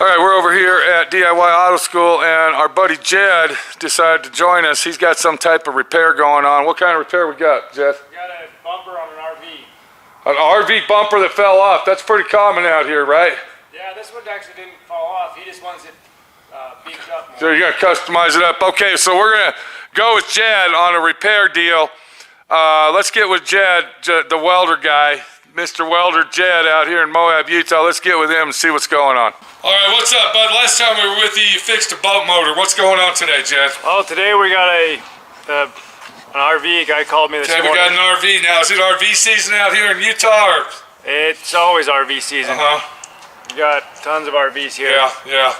All right, we're over here at DIY Auto School, and our buddy Jed decided to join us. He's got some type of repair going on. What kind of repair we got, Jed? We got a bumper on an RV. An RV bumper that fell off. That's pretty common out here, right? Yeah, this one actually didn't fall off. He just wants it beefed up more. So you're going to customize it up. Okay, so we're going to go with Jed on a repair deal. Let's get with Jed, the welder guy, Mr. Welder Jed out here in Moab, Utah. Let's get with him and see what's going on. All right, what's up, bud? Last time we were with you, you fixed a boat motor. What's going on today, Jed? Oh, today we got an RV. A guy called me this morning. We got an RV now. Is it RV season out here in Utah? Or? It's always RV season. We got tons of RVs here. Yeah.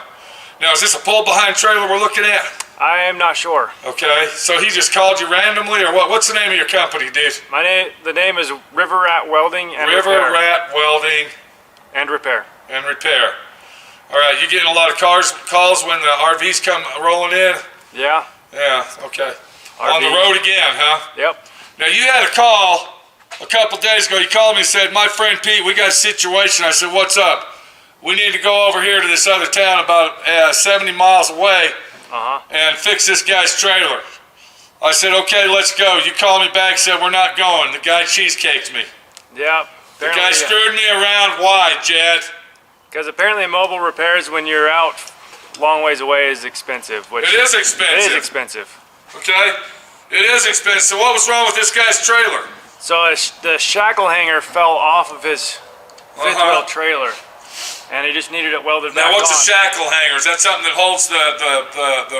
Now, is this a pull-behind trailer we're looking at? I am not sure. Okay, so he just called you randomly, or what? What's the name of your company, dude? The name is River Rat Welding and River Repair. Rat Welding and Repair. And Repair. All right, you getting a lot of calls when the RVs come rolling in? Yeah. Yeah, okay. RV. On the road again, huh? Yep. Now, you had a call a couple days ago. You called me and said, my friend Pete, we got a situation. I said, what's up? We need to go over here to this other town about 70 miles away and fix this guy's trailer. I said, okay, let's go. You called me back and said, we're not going. The guy cheesecaked me. Yep. The guy screwed me around. Why, Jed? Because apparently mobile repairs when you're out long ways away is expensive. It is expensive. It is expensive. Okay? It is expensive. So what was wrong with this guy's trailer? So the shackle hanger fell off of his fifth wheel trailer, and he just needed it welded back on. Now what's a shackle hanger? Is that something that holds the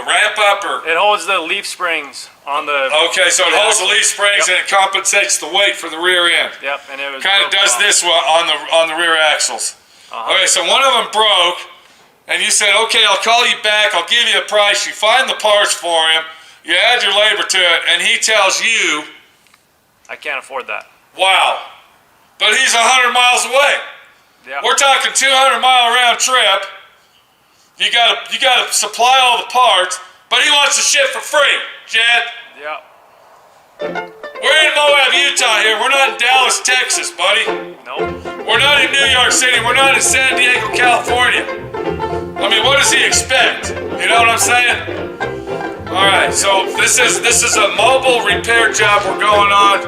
ramp up, or? It holds the leaf springs on the... Okay, so it holds the leaf springs and it compensates the weight for the rear end. Yep, and it was... Kind of does this on the rear axles. Okay, so one of them broke, and you said, okay, I'll call you back, I'll give you a price. You find the parts for him, you add your labor to it, and he tells you... I can't afford that. Wow. But he's 100 miles away. Yep. We're talking 200-mile round trip. You gotta supply all the parts, but he wants to ship for free, Jed. Yep. We're in Moab, Utah here. We're not in Dallas, Texas, buddy. Nope. We're not in New York City. We're not in San Diego, California. I mean, what does he expect? You know what I'm saying? All right, so this is a mobile repair job we're going on,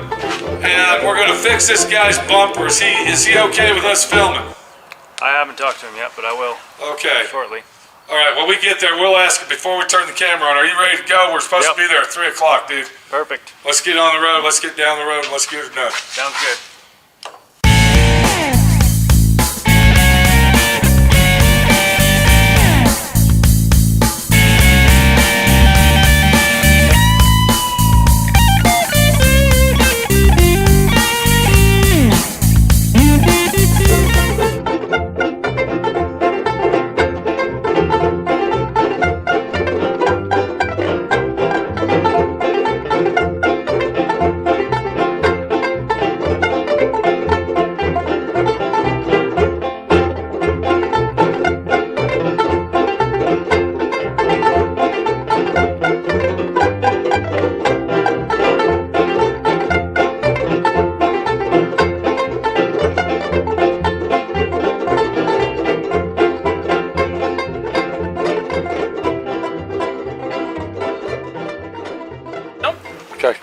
and we're gonna fix this guy's bumper. Is he okay with us filming? I haven't talked to him yet, but I will. Okay. Shortly. All right, when we get there, we'll ask him before we turn the camera on. Are you ready to go? We're supposed to be there at 3 o'clock, dude. Perfect. Let's get on the road. Let's get down the road. And let's get it done. Sounds good.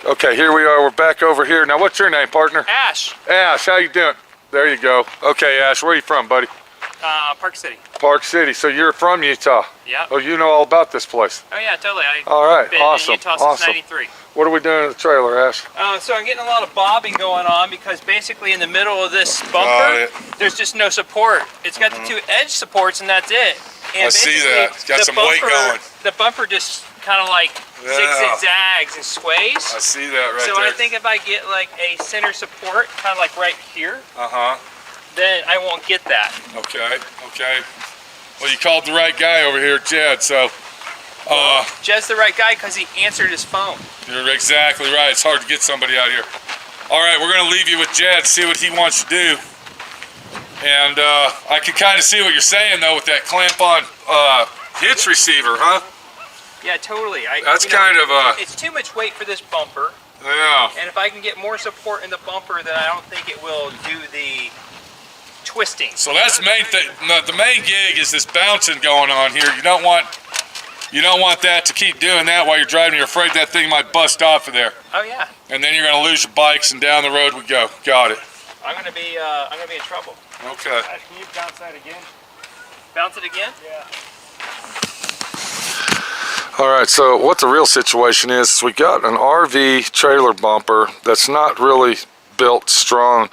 Okay, here we are. We're back over here. Now, what's your name, partner? Ash. Ash, how you doing? There you go. Okay, Ash, where are you from, buddy? Park City. Park City. So you're from Utah? Yeah. Oh, you know all about this place? Oh yeah, totally. All right, been awesome. in Utah since '93. What are we doing in the trailer, Ash? So I'm getting a lot of bobbing going on because basically in the middle of this bumper, there's just no support. It's got the two edge supports and that's it. And I see that. It's got some weight going. The bumper just kind of like zigzags and sways. I see that right so there. I think if I get like a center support, kind of like right here, then I won't get that. Okay. Well, you called the right guy over here, Jed, so... Jed's the right guy because he answered his phone. You're exactly right. It's hard to get somebody out here. All right, we're going to leave you with Jed, see what he wants to do. And I can kind of see what you're saying, though, with that clamp-on hitch receiver, huh? Yeah, totally. That's kind of it's too much weight for this bumper. Yeah. And if I can get more support in the bumper, then I don't think it will do the twisting. So that's the main thing. The main gig is this bouncing going on here. You don't want that to keep doing that while you're driving. You're afraid that thing might bust off of there. Oh yeah. And then you're gonna lose your bikes, and down the road we go. Got it. I'm gonna be in trouble. Okay. Can you bounce that again? Bounce it again? Yeah. All right, so what the real situation is we got an RV trailer bumper that's not really built strong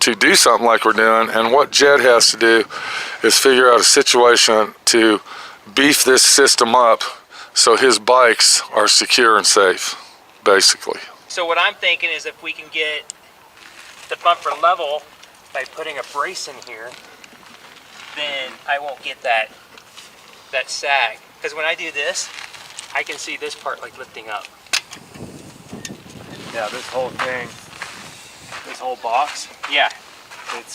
to do something like we're doing, and what Jed has to do is figure out a situation to beef this system up so his bikes are secure and safe, basically. So what I'm thinking is if we can get the bumper level by putting a brace in here, then I won't get that sag. Because when I do this, I can see this part like lifting up. Yeah, this whole thing, this whole box, Yeah, it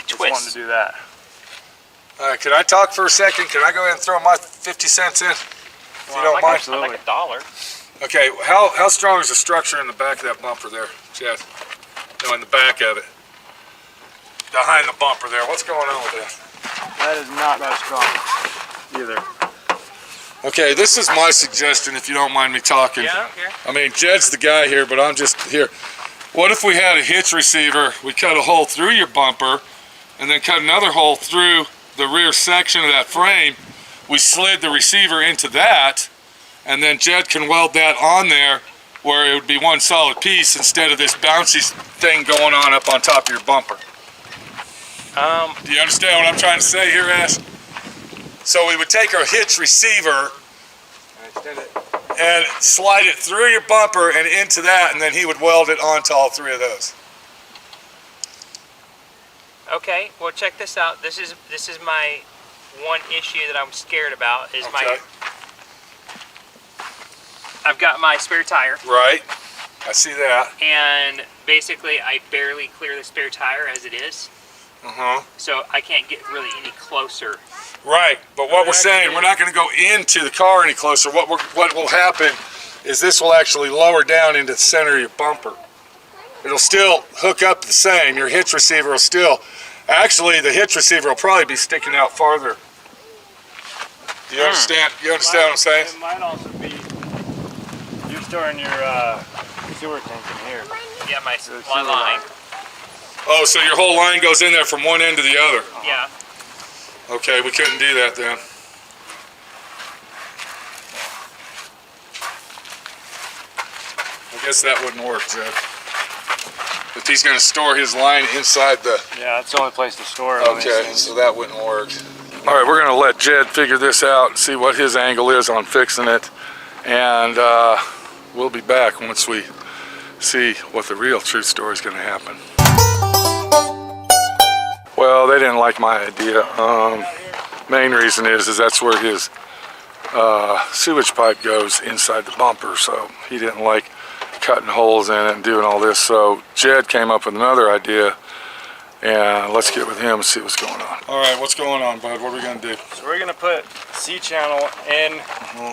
twists. wanting to do that. All right, can I talk for a second? Can I go ahead and throw my 50 cents in? If you don't mind. I'd like $1. Okay, how strong is the structure in the back of that bumper there, Jed? No, in the back of it. Behind the bumper there. What's going on with that? That is not that strong either. Okay, this is my suggestion if you don't mind me talking. Yeah, I don't care. I mean, Jed's the guy here, but I'm just here. What if we had a hitch receiver, we cut a hole through your bumper, and then cut another hole through the rear section of that frame, we slid the receiver into that, and then Jed can weld that on there where it would be one solid piece instead of this bouncy thing going on up on top of your bumper. Do you understand what I'm trying to say here, Ash? So we would take our hitch receiver and slide it through your bumper and into that, and then he would weld it onto all three of those. Okay, well check this out. This is my one issue that I'm scared about is I've got my spare tire. Right, I see that. And basically I barely clear the spare tire as it is. So I can't get really any closer. Right, but what we're saying, we're not going to go into the car any closer. What will happen is this will actually lower down into the center of your bumper. It'll still hook up the same. Your hitch receiver will still, actually the hitch receiver will probably be sticking out farther. Do you understand? You understand what I'm saying? It might also be you're storing your sewer tank in here. Yeah, my line. Oh, so your whole line goes in there from one end to the other. Yeah. Okay, we couldn't do that then. I guess that wouldn't work, Jed. If he's going to store his line inside the... Yeah, that's the only place to store it. Okay, so that wouldn't work. All right, we're going to let Jed figure this out and see what his angle is on fixing it. And we'll be back once we see what the real true story is going to happen. Well, they didn't like my idea. Main reason is that's where his sewage pipe goes inside the bumper, so he didn't like cutting holes in it and doing all this. So Jed came up with another idea, and let's get with him and see what's going on. All right, what's going on, bud? What are we gonna do? So we're gonna put C-channel in.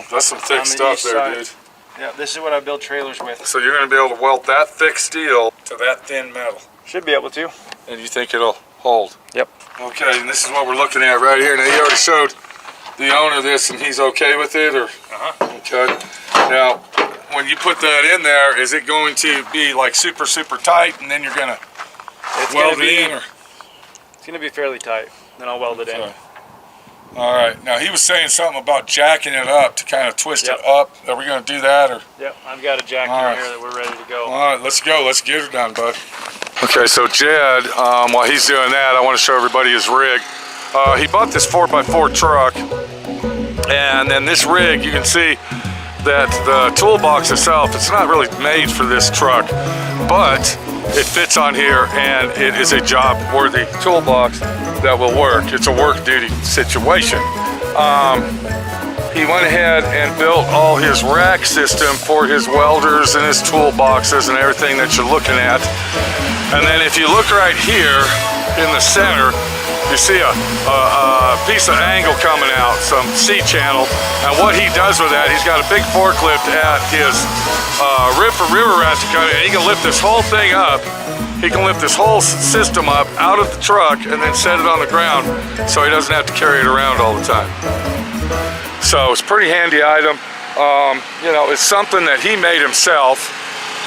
That's some thick stuff there, dude. Yeah, this is what I build trailers with. So you're gonna be able to weld that thick steel to that thin metal. Should be able to. And you think it'll hold? Yep. Okay, and this is what we're looking at right here. Now, you already showed the owner this, and he's okay with it, or? Okay. Now, when you put that in there, is it going to be like super, super tight, and then you're gonna weld it in, or? It's gonna be fairly tight. Then I'll weld it in. All right. Now, he was saying something about jacking it up to kind of twist it up. Are we gonna do that, or? Yep. I've got a jack in here that we're ready to go. All right, let's go. Let's get her done, bud. Okay, so Jed, while he's doing that, I want to show everybody his rig. He bought this 4x4 truck, and then this rig, you can see that the toolbox itself, it's not really made for this truck, but it fits on here, and it is a job-worthy toolbox that will work. It's a work-duty situation. He went ahead and built all his rack system for his welders and his toolboxes and everything that you're looking at. And then if you look right here in the center, you see a piece of angle coming out, some C-channel. And what he does with that, he's got a big forklift at his river rat to cut it, and he can lift this whole thing up he can lift this whole system up out of the truck and then set it on the ground so he doesn't have to carry it around all the time. So it's a pretty handy item. You know, it's something that he made himself.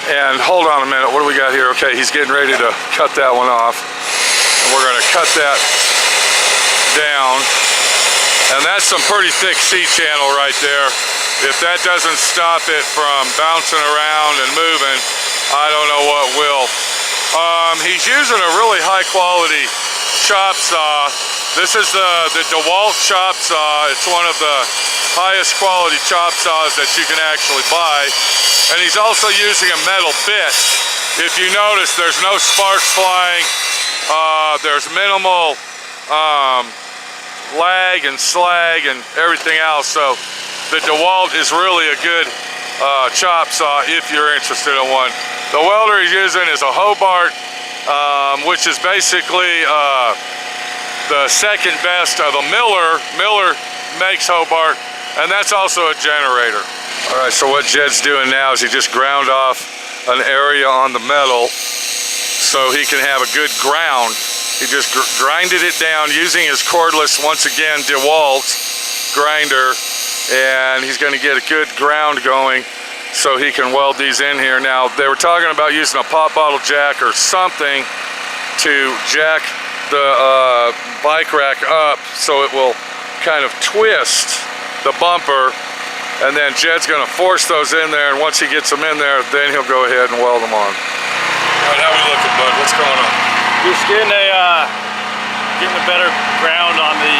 And hold on a minute, what do we got here? Okay, he's getting ready to cut that one off. And we're gonna cut that down. And that's some pretty thick C-channel right there. If that doesn't stop it from bouncing around and moving, I don't know what will. He's using a really high quality chop saw. This is the DeWalt chop saw. It's one of the highest quality chop saws that you can actually buy. And he's also using a metal bit. If you notice, there's no sparks flying. There's minimal lag and slag and everything else. So the DeWalt is really a good chop saw if you're interested in one. The welder he's using is a Hobart, which is basically the second best of a Miller. Miller makes Hobart, and that's also a generator. All right, so what Jed's doing now is he just ground off an area on the metal so he can have a good ground. He just grinded it down using his cordless, once again, DeWalt grinder, and he's going to get a good ground going so he can weld these in here. Now, they were talking about using a pop bottle jack or something to jack the bike rack up so it will kind of twist the bumper, and then Jed's going to force those in there, and once he gets them in there, then he'll go ahead and weld them on. All right, how we looking, bud? What's going on? Just getting a better ground on the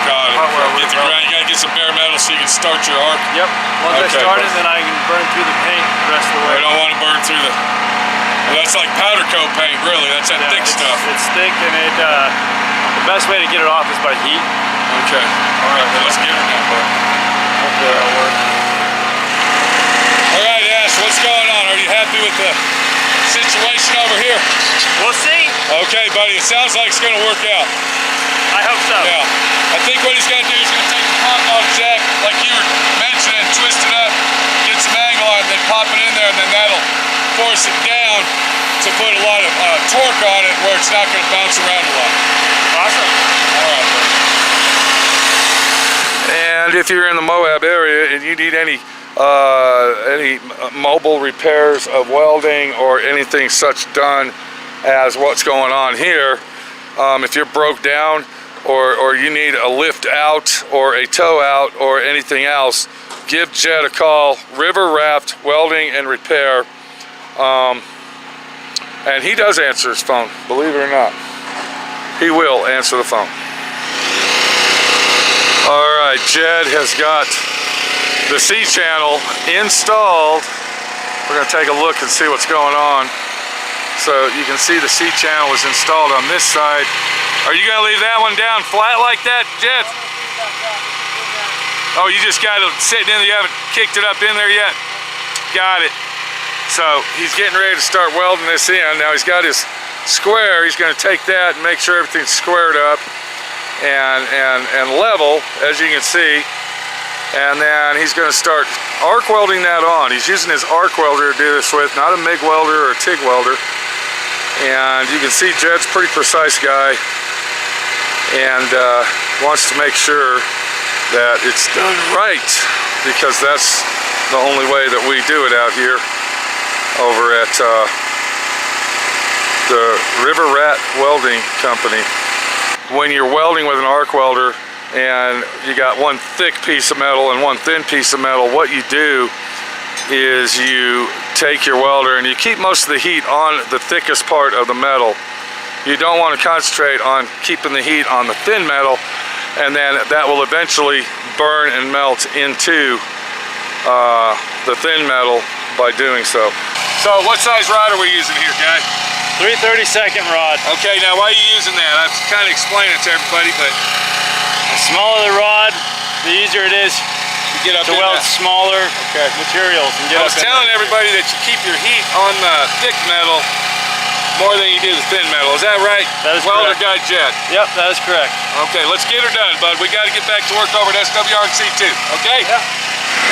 Got it. Get the ground. You got to get some bare metal so you can start your arc. Yep. Once I start it, then I can burn through the paint the rest of the way. I don't want to burn through the... Well, that's like powder coat paint, really. That's that thick stuff. It's thick, and the best way to get it off is by heat. Okay. All right, well, let's get it now, bud. Hopefully that'll work. All right, Ash, what's going on? Are you happy with the situation over here? We'll see. Okay, buddy, it sounds like it's going to work out. I hope so. Yeah. I think what he's going to do is going to take the pop bottle jack, like you were mentioning, twist it up, get some angle on it, then pop it in there, and then that'll force it down to put a lot of torque on it where it's not going to bounce around a lot. Awesome. All right, buddy. And if you're in the Moab area and you need any mobile repairs of welding or anything such done as what's going on here, if you're broke down or you need a lift out or a tow out or anything else, give Jed a call. River Raft Welding and Repair. And he does answer his phone, believe it or not. He will answer the phone. All right, Jed has got the C-channel installed. We're gonna take a look and see what's going on. So you can see the C-channel is installed on this side. Are you gonna leave that one down flat like that, Jed? Oh, you just got it sitting in there, you haven't kicked it up in there yet? Got it. So he's getting ready to start welding this in. Now he's got his square, he's gonna take that and make sure everything's squared up and level, as you can see. And then he's going to start arc welding that on. He's using his arc welder to do this with, not a MIG welder or a TIG welder. And you can see Jed's a pretty precise guy and wants to make sure that it's done right, because that's the only way that we do it out here over at the River Rat Welding Company. When you're welding with an arc welder and you got one thick piece of metal and one thin piece of metal, what you do is you take your welder and you keep most of the heat on the thickest part of the metal. You don't want to concentrate on keeping the heat on the thin metal, and then that will eventually burn and melt into the thin metal by doing so. So what size rod are we using here, guy? 3/32 rod. Okay, now why are you using that? I've kind of explained it to everybody, but The smaller the rod, the easier it is you get up to in weld that. smaller materials. And get I was up in telling everybody that you keep your heat on the thick metal more than you do the thin metal. Is that right? That is Welder correct. Guy Jed. Yep, that is correct. Okay, let's get her done, bud. We got to get back to work over at SWRNC too, okay? Yeah.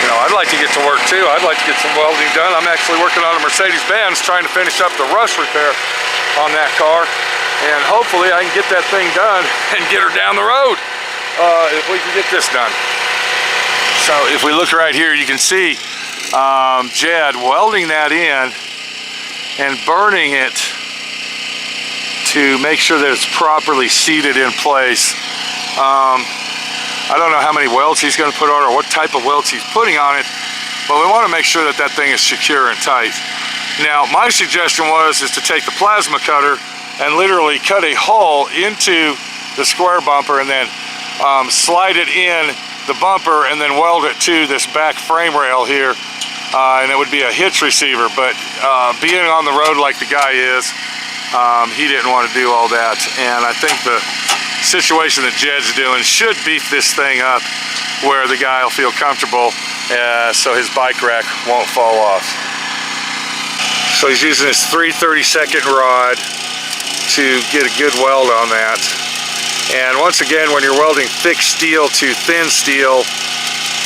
You know, I'd like to get to work too. I'd like to get some welding done. I'm actually working on a Mercedes-Benz trying to finish up the rust repair. on that car, and hopefully I can get that thing done and get her down the road if we can get this done. So if we look right here, you can see Jed welding that in and burning it to make sure that it's properly seated in place. I don't know how many welds he's going to put on or what type of welds he's putting on it, but we want to make sure that that thing is secure and tight. Now, my suggestion is to take the plasma cutter and literally cut a hole into the square bumper and then slide it in the bumper and then weld it to this back frame rail here, and it would be a hitch receiver. But being on the road like the guy is, he didn't want to do all that, and I think the situation that Jed's doing should beef this thing up where the guy will feel comfortable so his bike rack won't fall off. So he's using his 3/32 rod to get a good weld on that. And once again, when you're welding thick steel to thin steel,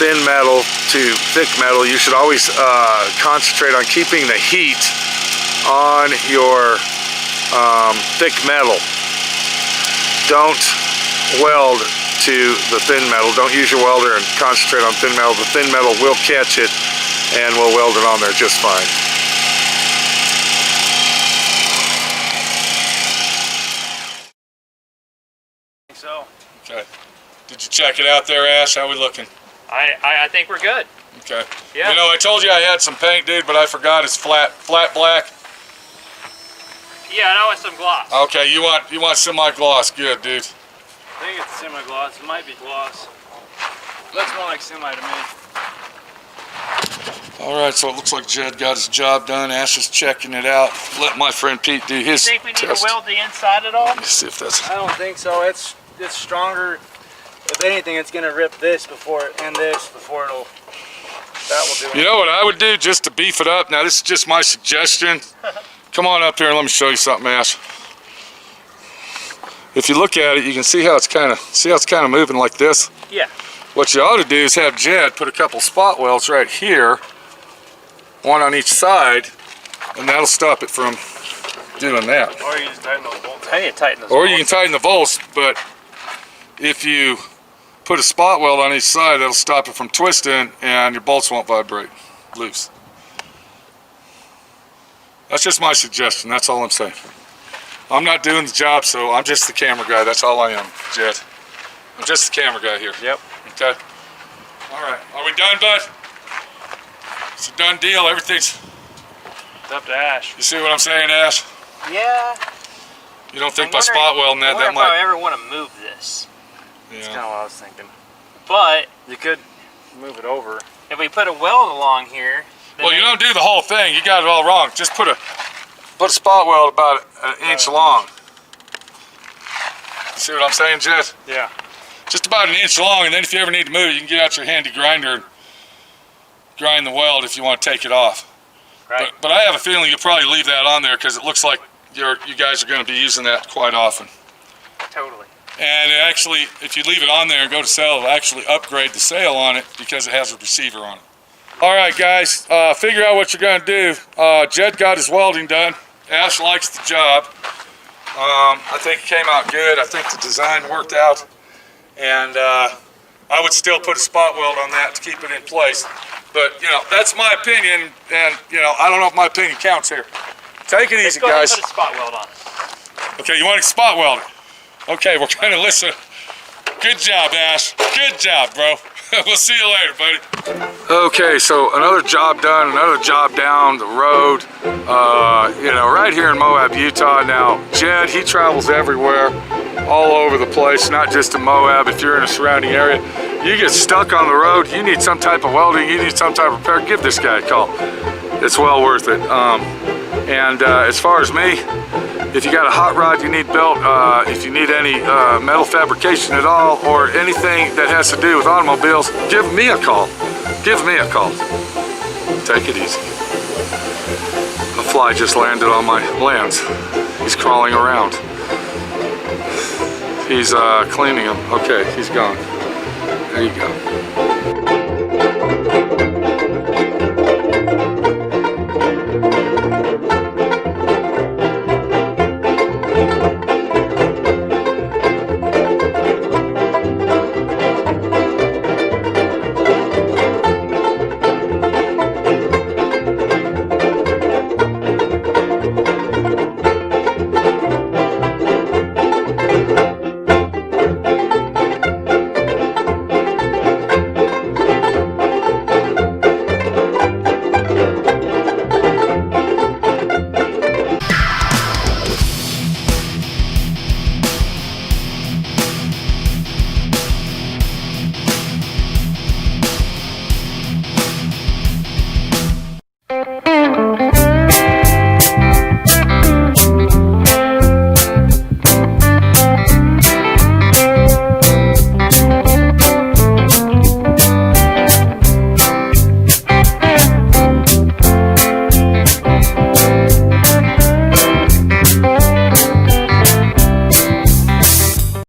thin metal to thick metal, you should always concentrate on keeping the heat on your thick metal. Don't weld to the thin metal. Don't use your welder and concentrate on thin metal. The thin metal will catch it and we'll weld it on there just fine. So. Okay. Did you check it out there, Ash? How we looking? I think we're good. Okay. Yeah. You know, I told you I had some paint, dude, but I forgot it's flat black. Yeah, and I want some gloss. Okay, you want semi-gloss. Good, dude. I think it's semi-gloss. It might be gloss. Looks more like semi to me. All right, so it looks like Jed got his job done. Ash is checking it out. Let my friend Pete do his You think we need test. to weld the inside at all? Let me see if that's... I don't think so. It's stronger. If anything, it's gonna rip this before and this before it'll. That will do it. You know what I would do just to beef it up? Now, this is just my suggestion. Come on up here and let me show you something, Ash. If you look at it, you can see how it's kind of moving like this. Yeah. What you ought to do is have Jed put a couple spot welds right here, one on each side, and that'll stop it from doing that. Or you just tighten those bolts. I need to tighten those Or bolts. you can tighten the bolts, but if you put a spot weld on each side, that'll stop it from twisting and your bolts won't vibrate loose. That's just my suggestion, that's all I'm saying. I'm not doing the job, so I'm just the camera guy, that's all I am, Jed. I'm just the camera guy here. Yep. Okay. All right, are we done, bud? It's a done deal, everything's... It's up to Ash. You see what I'm saying, Ash? Yeah. You don't think I'm by wondering- spot welding that I wonder if might... I ever want to move this. That's Yeah. kind of what I was thinking. But You could move it over. if we put a weld along here, then Well, you don't do the whole thing. You got it all wrong. Just put a spot weld about an inch long. You see what I'm saying, Jed? Yeah. Just about an inch long, and then if you ever need to move it, you can get out your handy grinder and grind the weld if you want to take it off. right? But I have a feeling you'll probably leave that on there because it looks like you guys are going to be using that quite often. Totally. And it actually, if you leave it on there and go to sale, it'll actually upgrade the sale on it because it has a receiver on it. All right, guys, figure out what you're going to do. Jed got his welding done. Ash likes the job. I think it came out good. I think the design worked out. And I would still put a spot weld on that to keep it in place. But, you know, that's my opinion. And, you know, I don't know if my opinion counts here. Take it Let's easy, go ahead and guys. put a spot weld on it. Okay, you want to spot weld it? Okay, we're going to listen. Good job, Ash. Good job, bro. We'll see you later, buddy. Okay, so another job done, another job down the road. You know, right here in Moab, Utah. Now, Jed, he travels everywhere, all over the place, not just in Moab. If you're in a surrounding area, you get stuck on the road, you need some type of welding, you need some type of repair, give this guy a call. It's well worth it. As far as me, if you got a hot rod you need built, if you need any metal fabrication at all, or anything that has to do with automobiles, give me a call. Give me a call. Take it easy. A fly just landed on my lens. He's crawling around. He's cleaning him. Okay, he's gone. There you go.